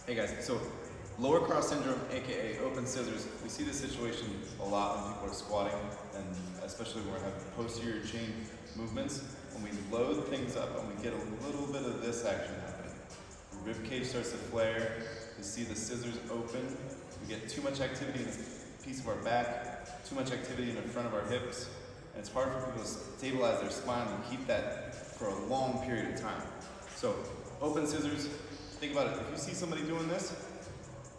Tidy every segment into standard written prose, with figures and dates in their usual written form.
Hey guys, so lower cross syndrome, aka open scissors, we see this situation a lot when people are squatting, and especially when we're having posterior chain movements. When we load things up and we get a little bit of this action happening. The rib cage starts to flare, you see the scissors open, we get too much activity in this piece of our back, too much activity in the front of our hips, and it's hard for people to stabilize their spine and keep that for a long period of time. So open scissors, think about it. If you see somebody doing this,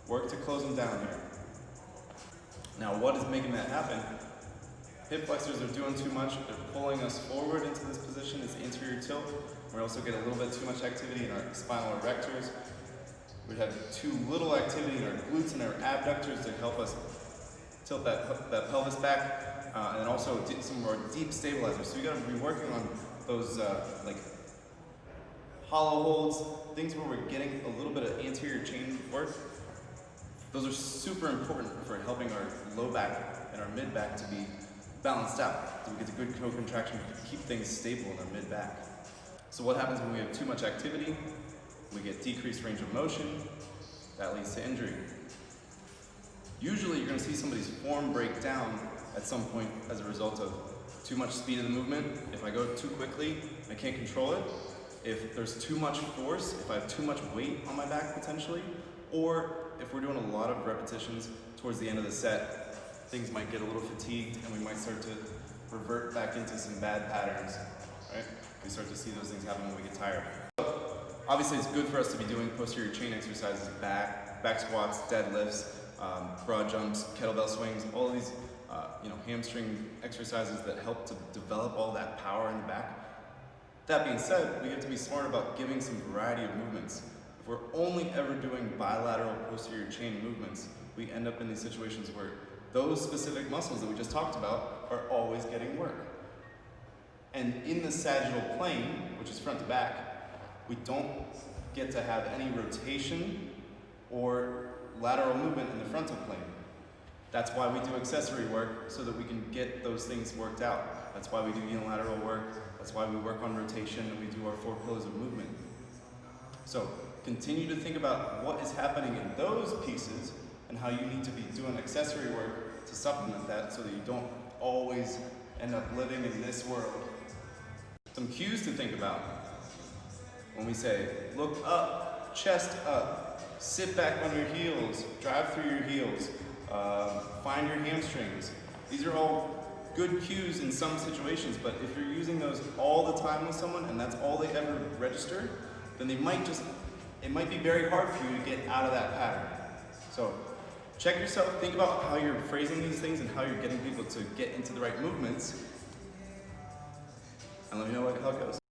work to close them down here. Now, what is making that happen? Hip flexors are doing too much. They're pulling us forward into this position. It's anterior tilt. We also get a little bit too much activity in our spinal erectors. We have too little activity in our glutes and our abductors to help us tilt that pelvis back, and also some of our deep stabilizers. So you got to be working on those like hollow holds, things where we're getting a little bit of anterior chain work. Those are super important for helping our low back and our mid back to be balanced out, so we get the good co-contraction to keep things stable in our mid back. So what happens when we have too much activity? We get decreased range of motion. That leads to injury. Usually you're going to see somebody's form break down at some point as a result of too much speed of the movement. If I go too quickly, I can't control it. If there's too much force, if I have too much weight on my back potentially, or if we're doing a lot of repetitions towards the end of the set, things might get a little fatigued and we might start to revert back into some bad patterns, right? We start to see those things happen when we get tired. Obviously it's good for us to be doing posterior chain exercises, back squats, deadlifts, broad jumps, kettlebell swings, all of these hamstring exercises that help to develop all that power in the back. That being said, we have to be smart about giving some variety of movements. If we're only ever doing bilateral posterior chain movements, we end up in these situations where those specific muscles that we just talked about are always getting work. And in the sagittal plane, which is front to back, we don't get to have any rotation or lateral movement in the frontal plane. That's why we do accessory work, so that we can get those things worked out. That's why we do unilateral work. That's why we work on rotation and we do our 4 pillars of movement. So continue to think about what is happening in those pieces and how you need to be doing accessory work to supplement that so that you don't always end up living in this world. Some cues to think about when we say, look up, chest up, sit back on your heels, drive through your heels, find your hamstrings. These are all good cues in some situations, but if you're using those all the time with someone and that's all they ever register, then it might be very hard for you to get out of that pattern. So check yourself, think about how you're phrasing these things and how you're getting people to get into the right movements, and let me know how it goes.